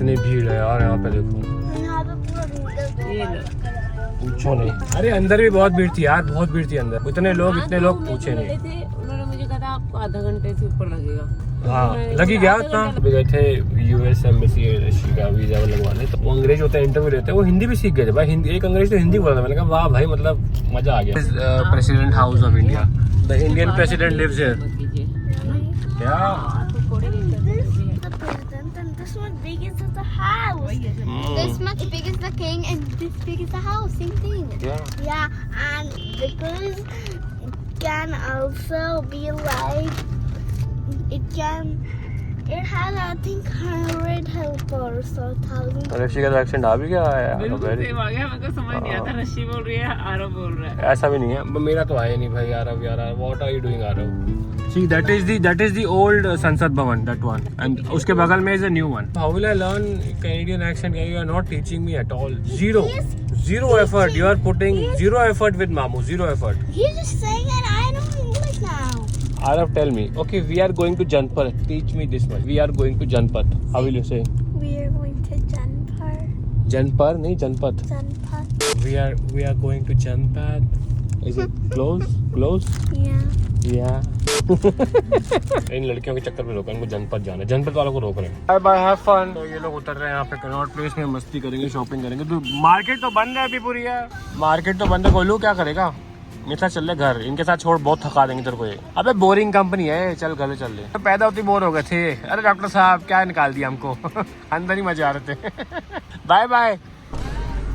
कितनी भीड़ है यार यहाँ पे, देखो पूछो नहीं। अरे अंदर भी बहुत भीड़ थी यार, बहुत भीड़ थी अंदर, इतने लोग पूछे नहीं। उन्होंने मुझे कहा आपको आधा घंटे से ऊपर लगेगा। हाँ लगी गया उतना। अभी गए थे यूएस एम्बेसी रशिया का वीजा लगवाने, तो वो अंग्रेज होते हैं, इंटरव्यू लेते हैं, वो हिंदी भी सीख गए थे भाई। हिंदी, एक अंग्रेज तो हिंदी बोला था। मैंने कहा वाह भाई, मतलब मजा आ गया। President house of India, the Indian president lives here. क्या This much big is the king and this big is the house, same thing. Yeah, and the cruise can also be like, it has I think 100 helpers or 1000. Russia का accent आ भी क्या आया? बिल्कुल same आ गया, मेरे को समझ नहीं आता रशी बोल रही है आरब बोल रहा है। ऐसा भी नहीं है, मेरा तो आया नहीं भाई आरब यार। What are you doing Aarab? See, that is the old Sansad Bhavan, that one, and उसके बगल में is a new one. How will I learn Canadian accent? You are not teaching me at all. Zero effort. You are putting zero effort with Mamu. Zero effort. He's just saying that I know English now. Arav, tell me. Okay, we are going to Janpat. Teach me this much. We are going to Janpat. How will you say? We are going to Janpur. Janpar, नहीं Janpat. Janpat. We are going to Janpat. Is it close? Close? Yeah. इन लड़कियों के चक्कर में रोका, इनको जनपद जाना है, जनपद वालों को रोक रहे हैं। Bye bye, have fun. तो ये लोग उतर रहे हैं यहाँ पे कनॉट प्लेस में, मस्ती करेंगे, शॉपिंग करेंगे। तो मार्केट तो बंद है अभी पूरी है, मार्केट तो बंद है। गोलू क्या करेगा? मेरे साथ चल ले घर, इनके साथ छोड़, बहुत थका देंगे तेरे को ये। अबे बोरिंग कंपनी है, चल घर चल ले। पैदा होती बोर हो गए थे। अरे डॉक्टर साहब क्या निकाल दिया हमको अंदर ही मजे आ रहे थे बाय बाय।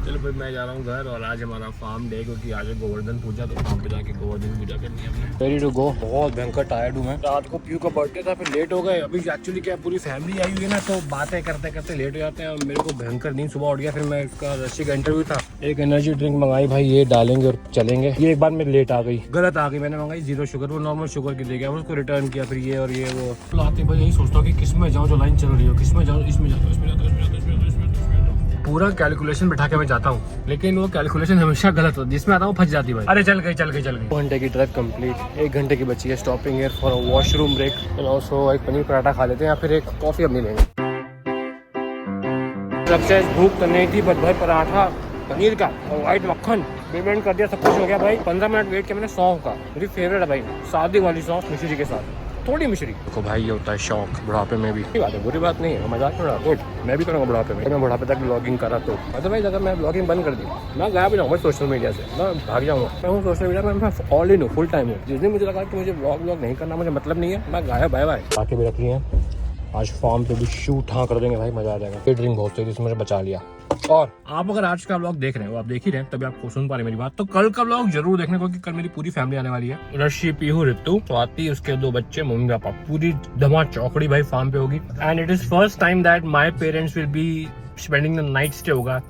चलो भाई मैं जा रहा हूँ घर, और आज हमारा फार्म डे, क्योंकि आज है गोवर्धन पूजा, तो फार्म पे जाके गोवर्धन पूजा करनी है हमने। Ready to go. बहुत भयंकर टायर्ड हूँ मैं। रात को पीयू का बर्थडे था, फिर लेट हो गए। अभी एक्चुअली क्या पूरी फैमिली आई हुई है ना, तो बातें करते करते लेट हो जाते हैं। और मेरे को भयंकर नींद, सुबह उठ गया। फिर मैं इसका रशी का इंटरव्यू था, एक एनर्जी ड्रिंक मंगाई भाई, ये डालेंगे और चलेंगे। ये एक बार मेरी लेट आ गई, गलत आ गई। मैंने मंगाई 0 शुगर, वो नॉर्मल शुगर की दे गया, उसको रिटर्न किया। फिर ये और ये वो लाते भाई, यही सोचता हूँ कि किस में जाऊँ, जो लाइन चल रही हो, किस में जाऊँ, इसमें जाता हूँ, इसमें जाता हूँ, इसमें जाता हूँ, इसमें जाता हूँ। पूरा कैलकुलेशन बैठा के मैं जाता हूँ, लेकिन वो कैलकुलेशन हमेशा गलत होता है, जिसमें आता हूँ फंस जाती भाई। अरे चल गई 2 घंटे की ड्राइव कंप्लीट। 1 घंटे की बची है, stopping here for washroom break, and also एक पनीर पराठा खा लेते हैं, या फिर एक कॉफी अपनी लेंगे। सबसे भूख तो नहीं थी, बट भाई पराठा पनीर का और व्हाइट मक्खन, पेमेंट कर दिया, सब कुछ हो गया भाई। 15 मिनट वेट किया मैंने सौंफ का, मेरी फेवरेट है भाई, सादी वाली सौंफ मिश्री के साथ, थोड़ी मिश्री। देखो भाई ये होता है शौक बुढ़ापे में भी, बात है, बुरी बात नहीं है, मजाक नहीं उड़ा, गुड। मैं भी करूँगा बुढ़ापे में, मैं बुढ़ापे तक ब्लॉगिंग करा तो अदरवाइज अगर मैं ब्लॉगिंग बंद कर दी, मैं गायब जाऊँगा सोशल मीडिया से, मैं भाग जाऊँगा। मैं हूँ सोशल मीडिया में, मैं ऑल इन हूँ, फुल टाइम हूँ। जिस दिन मुझे लगा कि मुझे ब्लॉग नहीं करना, मुझे मतलब नहीं है, मैं गायब, बाय बाय। बाकी भी रख लिए हैं, आज फार्म पे भी शूट हाँ कर देंगे भाई, मजा आ जाएगा। ये ड्रिंक बहुत सही, इसमें बचा लिया। और आप अगर आज का व्लॉग देख रहे हो, आप देख ही रहे हैं, तभी आपको सुन पा रहे मेरी बात, तो कल का व्लॉग जरूर देखने, क्योंकि कल मेरी पूरी फैमिली आने वाली है। रशी, पीहू, रितु, स्वाति, उसके 2 बच्चे, मम्मी पापा, पूरी धमा चौकड़ी भाई फार्म पे होगी। And it is first time that my parents will be spending the night stay होगा।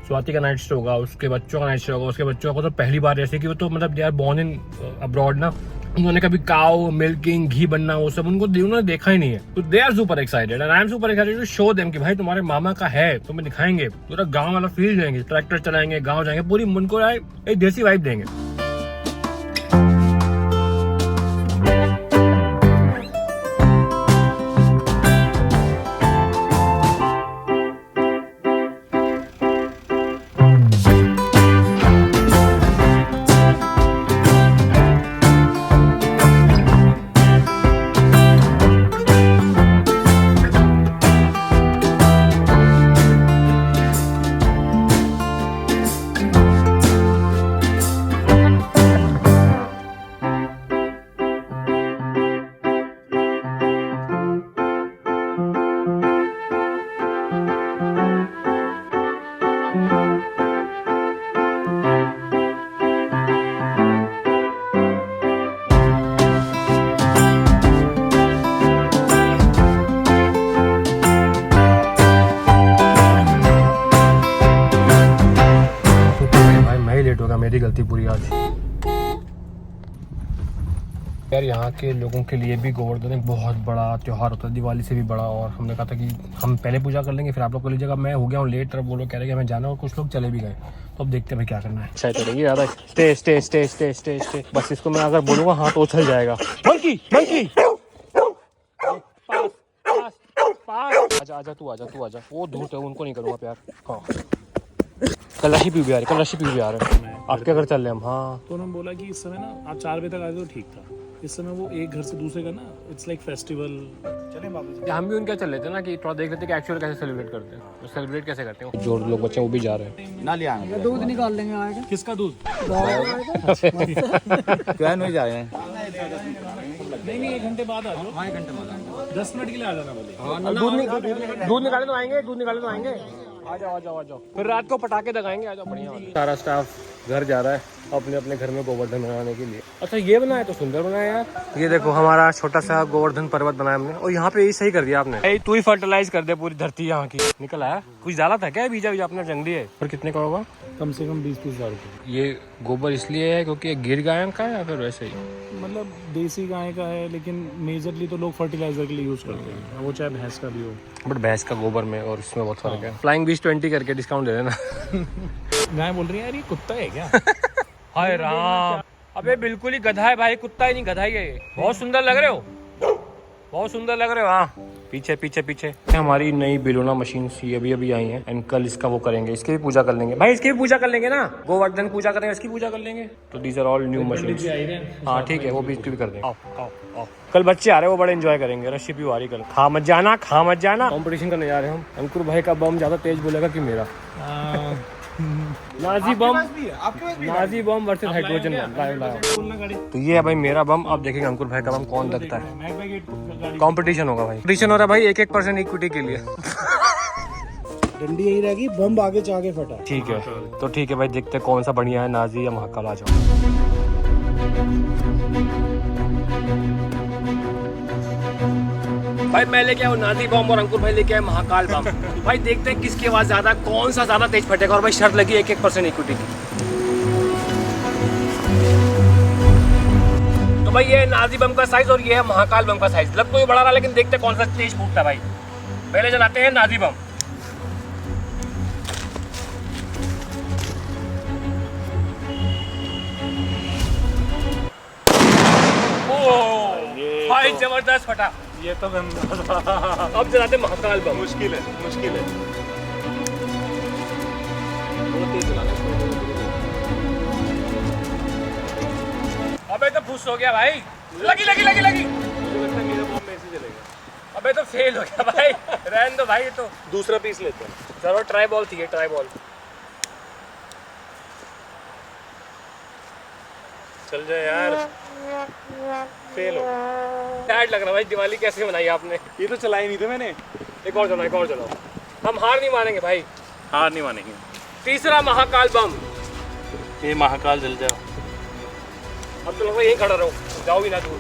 स्वाति का नाइट स्टे होगा, उसके बच्चों का नाइट स्टे होगा। उसके बच्चों को तो पहली बार, जैसे कि वो तो मतलब they are born in abroad ना, उन्होंने कभी काउ मिल्किंग, घी बनना, वो सब उन्होंने देखा ही नहीं है। तो they are super excited and I am super excited to show them कि भाई तुम्हारे मामा का है, तुम्हें दिखाएंगे, पूरा गांव वाला फील देंगे, ट्रैक्टर चलाएंगे, गांव जाएंगे, पूरी उनको एक देसी वाइब देंगे। मेरी गलती पूरी आज। यार यहाँ के लोगों के लिए भी गोवर्धन एक बहुत बड़ा त्योहार होता है, दिवाली से भी बड़ा। और हमने कहा था कि हम पहले पूजा कर लेंगे, फिर आप लोग को लीजिएगा। मैं हो गया हूँ लेट, वो लोग कह रहे कि हमें जाना, और कुछ लोग चले भी गए। तो अब देखते हैं भाई क्या करना है। अच्छा चलेगी ज़्यादा, stay stay stay stay stay stay, बस इसको मैं अगर बोलूँगा हाँ तो उछल जाएगा। मंकी मंकी आजा आजा तू आजा तू आजा। वो धूत है, उनको नहीं करूँगा प्यार। हाँ कल रशी पी भी आ रही, कल रशी पी भी आ रहे हैं। आपके घर चल रहे हम। हाँ तो उन्होंने बोला कि इस समय ना आप 4 बजे तक आए तो ठीक था, इस समय वो एक घर से दूसरे का ना इट्स लाइक फेस्टिवल। चलें वापस। हम भी उनका चल लेते हैं ना कि थोड़ा देख लेते हैं कि एक्चुअल कैसे सेलिब्रेट करते हैं, तो सेलिब्रेट कैसे करते हैं। जो लोग बच्चे वो भी जा रहे हैं। ना लिया आएंगे। दूध निकाल लेंगे आएगा। किसका दूध? क्या नहीं जा रहे हैं? नहीं 1 घंटे बाद आ जाओ। 1 घंटे बाद 10 मिनट के लिए आ जाना बोले। दूध निकाले तो आएंगे, दूध निकाले तो आएंगे। आ जाओ आ जाओ आ जाओ, फिर रात को पटाखे दगाएंगे। आ जाओ बढ़िया। सारा स्टाफ घर जा रहा है अपने अपने घर में गोवर्धन बनाने के लिए। अच्छा ये बनाया तो सुंदर बनाया यार। ये देखो हमारा छोटा सा गोवर्धन पर्वत बनाया हमने, और यहाँ पे ये सही कर दिया आपने। तू ही फर्टिलाइज कर दे पूरी धरती यहाँ की। निकल आया कुछ डाला था क्या बीजा बीजा अपना जंगली है। और कितने का होगा? कम से कम 20-30 हज़ार रुपये। ये गोबर इसलिए है क्योंकि गिर गाय का है या फिर वैसे ही? मतलब देसी गाय का है, लेकिन मेजरली तो लोग फर्टिलाइजर के लिए यूज करते हैं, वो चाहे भैंस का भी हो। बट भैंस का गोबर में और इसमें बहुत फर्क है। फ्लाइंग बीच 20 करके डिस्काउंट दे देना। गाय बोल रही है यार ये कुत्ता है क्या? हाय राम, अबे बिल्कुल ही गधा है भाई, कुत्ता ही नहीं गधा ही है ये। बहुत सुंदर लग रहे हो, बहुत सुंदर लग रहे हो। हाँ पीछे पीछे पीछे हमारी नई बिलोना मशीन ये अभी आई है, एंड कल इसका वो करेंगे, इसकी भी पूजा कर लेंगे भाई, इसकी भी पूजा कर लेंगे ना। गोवर्धन पूजा करेंगे, इसकी पूजा कर लेंगे। तो these are all new machine. हाँ ठीक है, वो भी इसकी भी कर देंगे। आओ आओ आओ, कल बच्चे आ रहे हैं, वो बड़े एंजॉय करेंगे। रशी भी आ रही कल। खा मत जाना, खा मत जाना। कंपटीशन करने जा रहे हैं हम। अंकुर भाई का बम ज्यादा तेज बोलेगा कि मेरा? नाजी बम, नाजी बम वर्सेस हाइड्रोजन बम। तो ये है भाई मेरा बम। अब देखेंगे अंकुर भाई का बम कौन लगता है। कंपटीशन होगा भाई, कंपटीशन हो रहा है भाई 1% इक्विटी के लिए। डंडी यही रहेगी, बम आगे से आगे फटा। ठीक है तो ठीक है भाई, देखते हैं कौन सा बढ़िया है, नाजी या महाकाल। आ जाओ भाई, मैं लेके आया नाजी बम और अंकुर भाई लेके आए महाकाल बम। तो भाई देखते हैं किसकी आवाज ज्यादा, कौन सा ज्यादा तेज फटेगा। और भाई शर्त लगी 1% इक्विटी की। तो भाई ये नाजी बम का साइज और ये है महाकाल बम का साइज। लग तो ये बड़ा रहा, लेकिन देखते हैं कौन सा तेज फूटता है भाई। पहले जलाते हैं नाजी बम। भाई जबरदस्त फटा। ये तो गंदा। अब जलाते महाकाल बम। मुश्किल है, मुश्किल है। अबे तो फुस हो गया भाई। लगी लगी लगी लगी। मुझे लगता है मेरा बॉम्ब ऐसे चलेगा। अबे तो फेल हो गया भाई। रहने दो भाई, तो दूसरा पीस लेते हैं। चलो ट्राई बॉल थी, ट्राई बॉल। चल जाए यार। फेल हो। सैड लग रहा भाई, दिवाली कैसे मनाई आपने? ये तो चला ही नहीं थे मैंने। एक और चलाओ, एक और चलाओ। हम हार नहीं मानेंगे भाई। हार नहीं मानेंगे। तीसरा महाकाल बम। ये महाकाल जल जाओ। अब तो लगभग यहीं खड़ा रहो, जाओ भी ना दूर।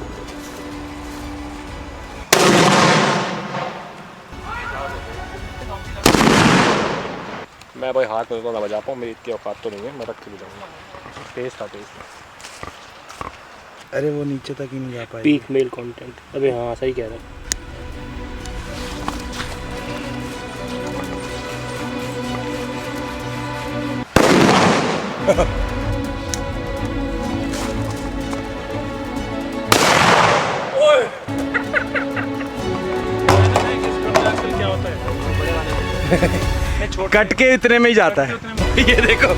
मैं भाई हाथ में तो ना बजा पाऊँ, मेरी इतनी औकात तो नहीं है, मैं रख के भी जाऊँगा। टेस्ट था, टेस्ट। अरे वो नीचे तक ही नहीं जा पाए। Peak male content. अबे हाँ सही कह रहे हैं। ओए क्या होता है? कट के इतने में ही जाता है। ये देखो।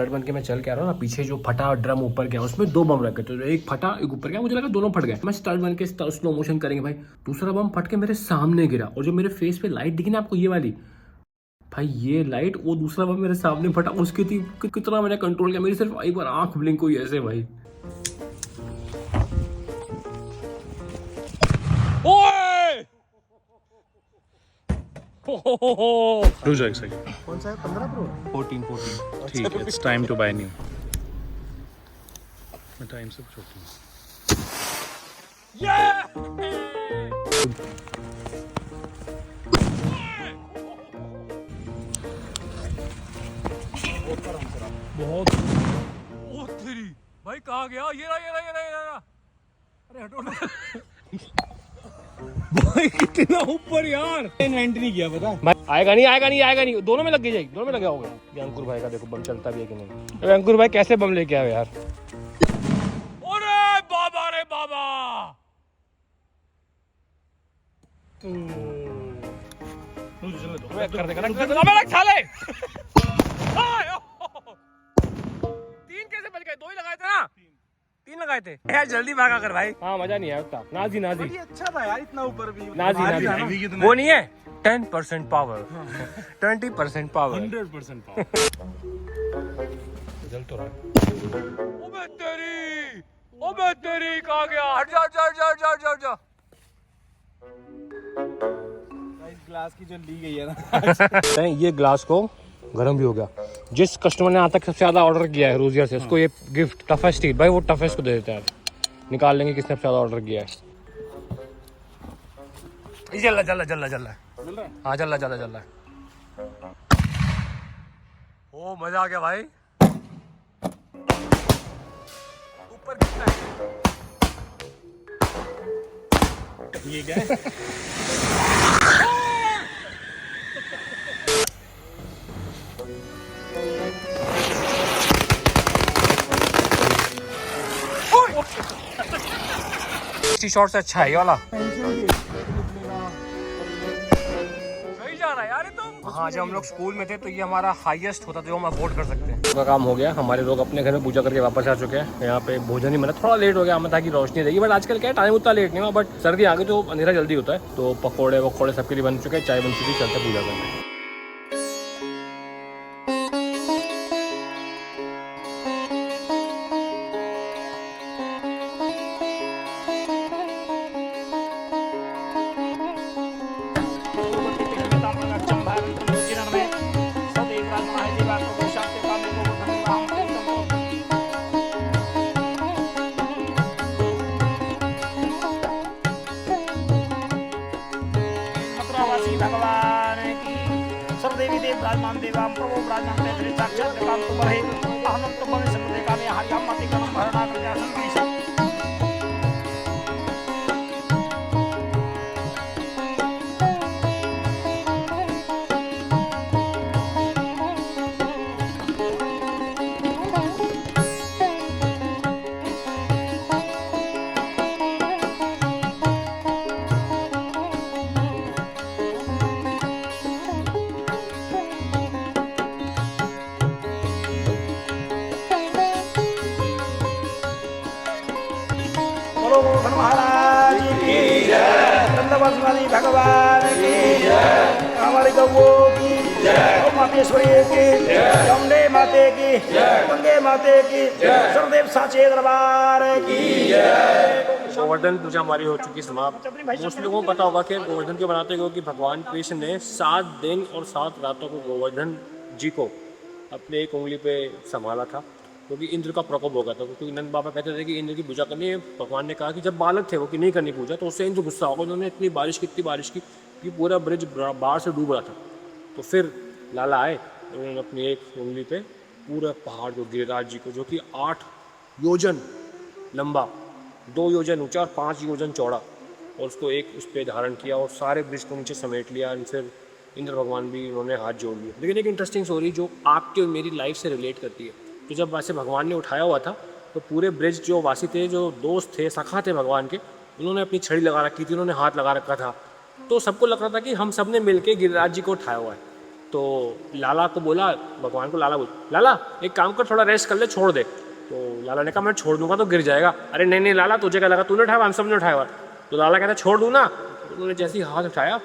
बन के मैं चल के आ रहा हूँ ना, पीछे जो फटा ड्रम ऊपर गया उसमें 2 बम रखे थे, एक फटा एक ऊपर गया, मुझे लगा दोनों फट गए। मैं स्टार्ट बन के स्लो मोशन करेंगे भाई, दूसरा बम फट के मेरे सामने गिरा, और जो मेरे फेस पे लाइट दिखी ना आपको, ये वाली भाई, ये लाइट, वो दूसरा बम मेरे सामने फटा, उसकी थी कितना मैंने कंट्रोल किया, मेरी सिर्फ एक बार आंख ब्लिंक हुई ऐसे भाई। रुक जाओ एक सेकंड। कौन सा है? 15 प्रो? 14 ठीक है, it's time to buy new. मैं टाइम से छोटी हूँ। बहुत भाई कहाँ गया? ये रहा। अरे हटो ना। भाई कितना ऊपर यार। इन्वेंट नहीं किया पता। भाई आएगा नहीं। दोनों में लग गई जाएगी, दोनों में लगा होगा। ये अंकुर भाई का देखो बम चलता भी है कि नहीं। अरे अंकुर भाई कैसे बम लेके आए यार? अरे बाबा रे बाबा। कर देगा साले। तीन कैसे बच गए? दो ही लगाए थे ना? तीन लगाए थे यार। जल्दी भागा कर भाई। हाँ मजा नहीं आया उतना। नाजी अच्छा था यार, इतना ऊपर भी। नाजी वो नहीं है। 10% पावर 20% पावर 100% पावर। जल तो रहा। ओबे तेरी कहाँ गया? हट जा। इस ग्लास की जो ली गई है ना। ये ग्लास को गर्म भी हो गया। जिस कस्टमर ने आज तक सबसे ज्यादा ऑर्डर किया है रोजिया से, उसको ये गिफ्ट टफेस्ट टीथ। भाई वो टफेस्ट को दे देते हैं। निकाल लेंगे किसने सबसे ज्यादा ऑर्डर किया है। जल्ला हाँ जल्ला। ओ मजा आ गया भाई। ऊपर गिरता है। ये क्या है? शॉट से अच्छा है ये वाला। सही जा रहा है यार तो। हाँ जब हम लोग स्कूल में थे तो ये हमारा हाईएस्ट होता था जो हम अफोर्ड कर सकते हैं। का काम हो गया। हमारे लोग अपने घर में पूजा करके वापस आ चुके हैं। यहाँ पे भोजन ही बना। थोड़ा लेट हो गया हमें था कि रोशनी रहेगी, बट आजकल क्या है टाइम उतना लेट नहीं हुआ। बट सर्दी आ गई तो अंधेरा जल्दी होता है। तो पकौड़े वकौड़े सबके लिए बन चुके हैं। चाय बन चुकी है। चलते पूजा करने। भगवान की सर्वदेवी देवराजमान देवां प्रभो ब्राह्मण तेरे साक्षात काम तो बहे अहम तो बने समझे का में हरिया माते का भरना कर जा संदेश महाराज की जय, नंदवासुदेव भगवान की जय, हमारे गौ की जय, मातेश्वरी की जय, चंडे माते की जय, गंगे माते की जय, सर्वदेव साचे दरबार की जय। गोवर्धन पूजा हमारी हो चुकी समाप्त। मोस्टली लोगों को पता होगा कि गोवर्धन क्यों बनाते हैं, क्योंकि भगवान कृष्ण ने 7 दिन और 7 रातों को गोवर्धन जी को अपने एक उंगली पे संभाला था, क्योंकि इंद्र का प्रकोप हो गया था। क्योंकि नंद बाबा कहते थे कि इंद्र की पूजा करनी है। भगवान ने कहा कि जब बालक थे वो कि नहीं करनी पूजा, तो उससे इंद्र गुस्सा होगा। उन्होंने इतनी बारिश की कि पूरा ब्रिज बाढ़ से डूब रहा था। तो फिर लाला आए, उन्होंने अपनी एक उंगली पे पूरा पहाड़ को, गिरिराज जी को, जो कि 8 योजन लंबा, 2 योजन ऊंचा और 5 योजन चौड़ा, और उसको एक उस पर धारण किया और सारे ब्रिज को नीचे समेट लिया। और फिर इंद्र भगवान भी उन्होंने हाथ जोड़ लिए। लेकिन एक इंटरेस्टिंग स्टोरी जो आपकी और मेरी लाइफ से रिलेट करती है। तो जब वैसे भगवान ने उठाया हुआ था तो पूरे ब्रिज जो वासी थे, जो दोस्त थे, सखा थे भगवान के, उन्होंने अपनी छड़ी लगा रखी थी, उन्होंने हाथ लगा रखा था। तो सबको लग रहा था कि हम सब ने मिल के गिरिराज जी को उठाया हुआ है। तो लाला को बोला, भगवान को लाला बोला, लाला एक काम कर, थोड़ा रेस्ट कर ले, छोड़ दे। तो लाला ने कहा मैं छोड़ दूंगा तो गिर जाएगा। अरे नहीं लाला, तुझे क्या लगा, तूने उठाया, हम सब ने उठाया हुआ। तो लाला कहता छोड़ दूँ ना। उन्होंने जैसे ही हाथ उठाया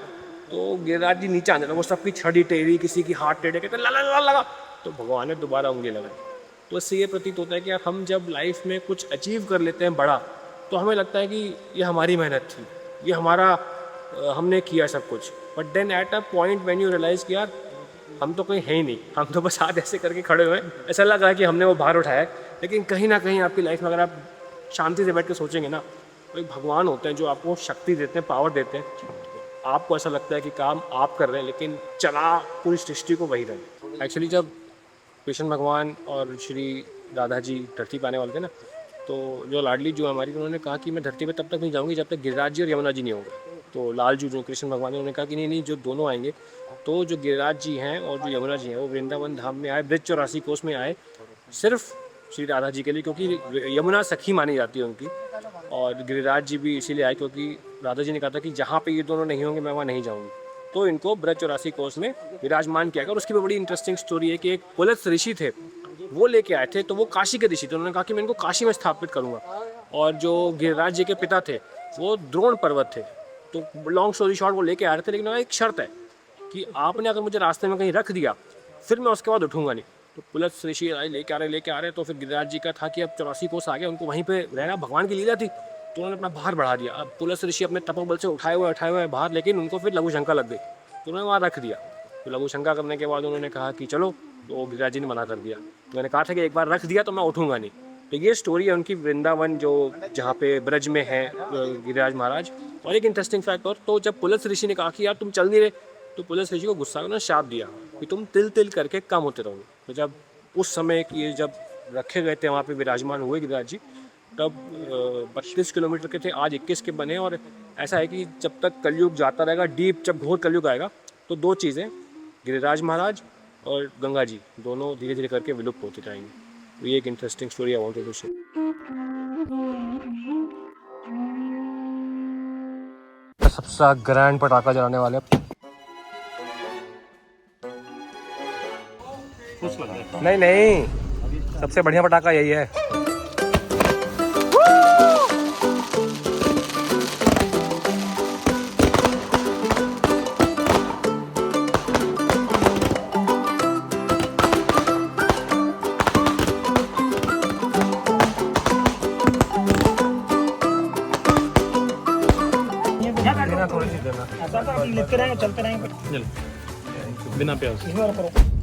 तो गिरिराज जी नीचे आने लगा। वो सबकी छड़ी टेढ़ी, किसी की हाथ टेढ़े, कहते लाला लगा। तो भगवान ने दोबारा उंगली लगाई। तो इससे ये प्रतीत होता है कि यार हम जब लाइफ में कुछ अचीव कर लेते हैं बड़ा, तो हमें लगता है कि ये हमारी मेहनत थी, ये हमारा हमने किया सब कुछ। But then at a point when you realise कि यार हम तो कहीं है ही नहीं, हम तो बस हाथ ऐसे करके खड़े हुए हैं। ऐसा लग रहा है कि हमने वो भार उठाया है। लेकिन कहीं ना कहीं आपकी लाइफ में अगर आप शांति से बैठ के सोचेंगे ना, तो एक भगवान होते हैं जो आपको शक्ति देते हैं, पावर देते हैं। आपको ऐसा लगता है कि काम आप कर रहे हैं, लेकिन चला पूरी सृष्टि को वही रहे। एक्चुअली जब कृष्ण भगवान और श्री राधा जी धरती पर आने वाले थे ना, तो जो लाडली जो हमारी, उन्होंने कहा कि मैं धरती पे तब तक नहीं जाऊंगी जब तक गिरिराज जी और यमुना जी नहीं होंगे। तो लाल जी जो कृष्ण भगवान, उन्होंने कहा कि नहीं, जो दोनों आएंगे, तो जो गिरिराज जी हैं और जो यमुना जी हैं वो वृंदावन धाम में आए, ब्रज 84 कोस में आए सिर्फ श्री राधा जी के लिए, क्योंकि यमुना सखी मानी जाती है उनकी, और गिरिराज जी भी इसीलिए आए क्योंकि राधा जी ने कहा था कि जहाँ पे ये दोनों नहीं होंगे मैं वहाँ नहीं जाऊँगी। तो इनको ब्रज 84 कोस में विराजमान किया गया। और उसकी भी बड़ी इंटरेस्टिंग स्टोरी है कि एक पुलत्स ऋषि थे, वो लेके आए थे, तो वो काशी के ऋषि थे। उन्होंने कहा कि मैं इनको काशी में स्थापित करूँगा। और जो गिरिराज जी के पिता थे वो द्रोण पर्वत थे। तो लॉन्ग स्टोरी शॉर्ट वो लेके आ रहे थे, लेकिन एक शर्त है कि आपने अगर मुझे रास्ते में कहीं रख दिया फिर मैं उसके बाद उठूँगा नहीं। तो पुलत्स ऋषि लेके आ रहे, तो फिर गिरिराज जी का था कि अब 84 कोस आ गया, उनको वहीं पे रहना, भगवान की लीला थी, तो उन्होंने अपना भार बढ़ा दिया। अब पुलत्स ऋषि अपने तपोबल से उठाए हुए भार, लेकिन उनको फिर लघु शंका लग गई, तो उन्होंने वहाँ रख दिया। तो लघु शंका करने के बाद उन्होंने कहा कि चलो, तो गिरिराज जी ने मना कर दिया। मैंने कहा था कि एक बार रख दिया तो मैं उठूँगा नहीं। तो ये स्टोरी है उनकी वृंदावन, जो जहाँ पे ब्रज में है गिरिराज महाराज। और एक इंटरेस्टिंग फैक्ट और, तो जब पुलत्स ऋषि ने कहा कि यार तुम चल नहीं रहे, तो पुलत्स ऋषि को गुस्सा उन्होंने शाप दिया कि तुम तिल तिल करके कम होते रहोगे। तो जब उस समय की जब रखे गए थे वहाँ पे विराजमान हुए गिरिराज जी, तब 32 किलोमीटर के थे, आज 21 के बने। और ऐसा है कि जब तक कलयुग जाता रहेगा डीप, जब घोर कलयुग आएगा तो दो चीज़ें, गिरिराज महाराज और गंगा जी, दोनों धीरे धीरे करके विलुप्त होते जाएंगे। तो ये एक interesting story I wanted to share. सबसे ग्रैंड पटाखा जलाने वाले नहीं, सबसे बढ़िया पटाखा यही है। लेते रहेंगे, चलते रहेंगे। बिना प्याज।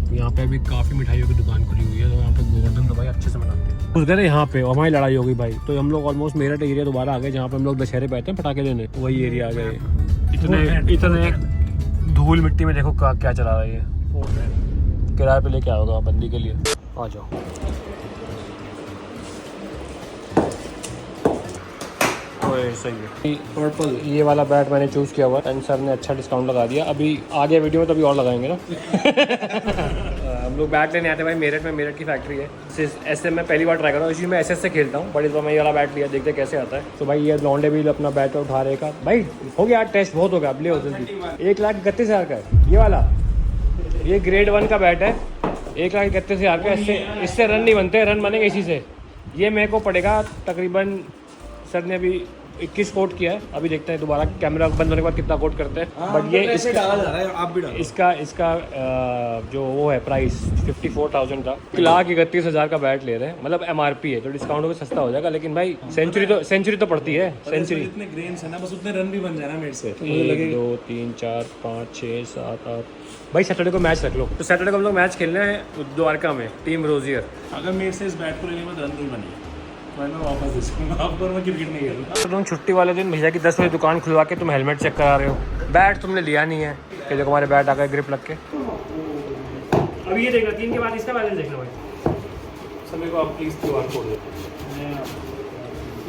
यहाँ पे अभी काफ़ी मिठाइयों की दुकान खुली हुई है, तो यहाँ पे गोवर्धन दवाई अच्छे से बनाते हैं। उस गए यहाँ पे, हमारी लड़ाई हो गई भाई, तो हम लोग ऑलमोस्ट मेरठ एरिया दोबारा आ गए, जहाँ पे हम लोग दशहरे पे आते हैं पटाखे लेने, वही एरिया आ गए। इतने धूल मिट्टी में देखो क्या चला रहा है ये। किराए पे लेके आओगे बंदी के लिए, आ जाओ। सही है। पर्पल ये वाला बैट मैंने चूज़ किया हुआ, एंड सर ने अच्छा डिस्काउंट लगा दिया। अभी आगे वीडियो में तभी और लगाएंगे ना। हम लोग बैट लेने आते हैं भाई मेरठ में, मेरठ की फैक्ट्री है। ऐसे मैं पहली बार ट्राई कर रहा हूँ, इसी में SS से खेलता हूँ, बट इस बार मैं ये वाला बैट लिया, देखते कैसे आता है। तो भाई ये लॉन्डे भी अपना बैट उठा रहे का भाई, हो गया टेस्ट बहुत हो गया, अब ले हो जल्दी। 1,31,000 का है ये वाला, ये ग्रेड 1 का बैट है, 1,31,000 का। इससे रन नहीं बनते, रन बनेंगे इसी से। ये मेरे को पड़ेगा तकरीबन, सर ने अभी 21 कोट किया है, अभी देखते हैं दोबारा कैमरा बंद होने के बाद कितना कोट करते हैं। बट ये इसका जो वो है प्राइस 54,000 था। 1,31,000 का बैट ले रहे हैं, मतलब MRP है, तो डिस्काउंट होकर सस्ता हो जाएगा। लेकिन भाई सेंचुरी तो पड़ती है, सेंचुरी। जितने ग्रेन्स है ना, बस उतने रन भी बन जाए ना मेरे से। 1 2 3 4 5 6 7 8 भाई सैटरडे को मैच रख लो। तो सैटरडे को हम लोग मैच खेलने हैं द्वारका में, टीम रोजियर। अगर मेरे से इस बैट को लेने में रन नहीं बनी मैं वापस इसको, अब मैं क्रिकेट नहीं खेलूँ। तो तुम छुट्टी वाले दिन भैया की 10 बजे दुकान खुलवा के तुम हेलमेट चेक करा रहे हो, बैट तुमने लिया नहीं है कि देखो हमारे बैट आ गए ग्रिप लग के। अब ये देख लो, 3 के बाद इसका बैलेंस देख लो भाई। समय को आप प्लीज़ QR कोड दो।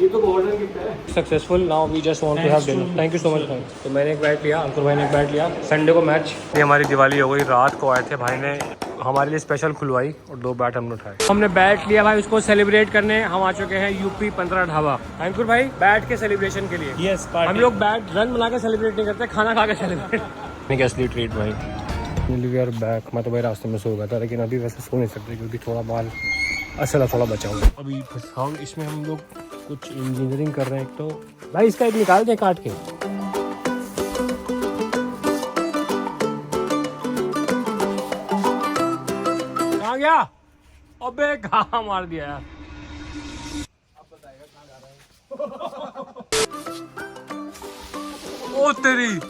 ये तो गोल्डन गिफ्ट है। Successful, now we just want to have dinner. Thank you so much भाई। तो मैंने एक बैट लिया, अंकुर भाई ने एक बैट लिया। संडे को मैच, ये हमारी दिवाली हो गई। रात को आए थे भाई ने हमारे लिए स्पेशल खुलवाई और 2 बैट हमने उठाए। हमने बैट लिया भाई, उसको सेलिब्रेट करने हम आ चुके हैं UP 15 ढाबा। अंकुर भाई बैट के सेलिब्रेशन के लिए। यस, हम लोग बैट रन बना के सेलिब्रेट नहीं करते, खाना खा के सेलिब्रेट। नहीं असली ट्रीट भाई। We are back. मैं तो भाई रास्ते में सो गया था, लेकिन अभी वैसे सो नहीं सकते क्योंकि थोड़ा बाल असल थोड़ा बचा हुआ है। अभी हम इसमें हम लोग कुछ इंजीनियरिंग कर रहे हैं। तो भाई इसका एक निकाल दें काट के। कहाँ गया? अबे कहाँ मार दिया यार। ओ तेरी,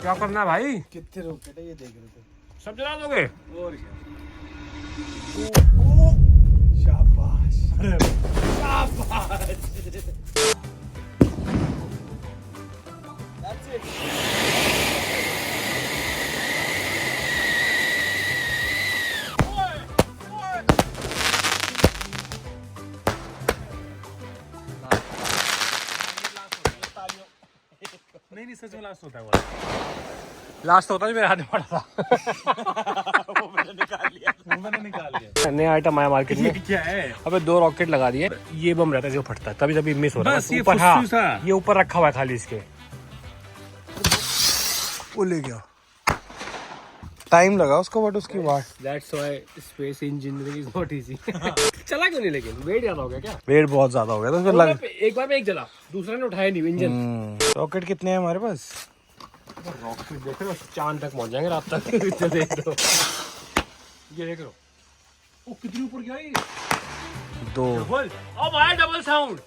क्या करना है भाई? कितने रोके ये देख रहे थे, सब जला दोगे? और शाबाश शाबाश। नहीं सच में लास्ट होता है वो। लास्ट होता है मेरे हाथ में पड़ा था। वो मैंने निकाल लिया। नया आइटम आया मार्केट में। क्या है? अबे 2 रॉकेट लगा दिए। ये बम रहता है जो फटता है, तभी तभी मिस हो रहा है। बस ये ऊपर, हाँ, फुस्सू सा। ये ऊपर रखा हुआ है खाली इसके। वो ले गया, टाइम लगा उसको, बट उसकी बात। That's why space engineering is not easy. चला क्यों नहीं, लेकिन वेट ज्यादा हो गया क्या? वेट बहुत ज्यादा हो गया था, फिर लग। एक बार में एक चला, दूसरा ने उठाया नहीं इंजन। रॉकेट कितने हैं हमारे पास? रॉकेट देख रहे हो, चांद तक पहुंच जाएंगे रात तक। इतना देख दो, ये देख लो। ओ कितनी ऊपर गया ये? 2। डबल, ओ भाई डबल साउंड।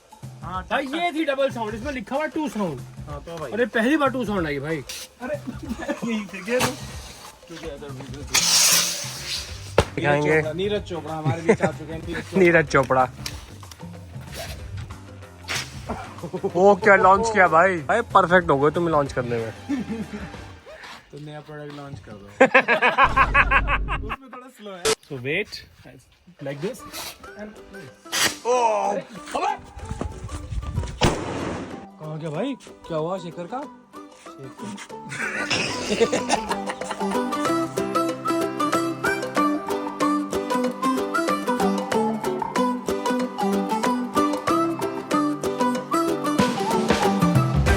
हाँ भाई ये थी डबल साउंड, इसमें लिखा हुआ 2 साउंड। हाँ तो भाई। अरे पहली बार 2 साउंड आई भाई। अरे यही थे तो दिखाएंगे नीरज चोपड़ा हमारे बीच आ चुके हैं। नीरज चोपड़ा। वो क्या लॉन्च किया भाई, भाई परफेक्ट हो गए तुम्हें लॉन्च करने में। तो नया प्रोडक्ट लॉन्च कर दो। उसमें थोड़ा स्लो है। So wait like this and कहाँ गया भाई? क्या हुआ शेखर का?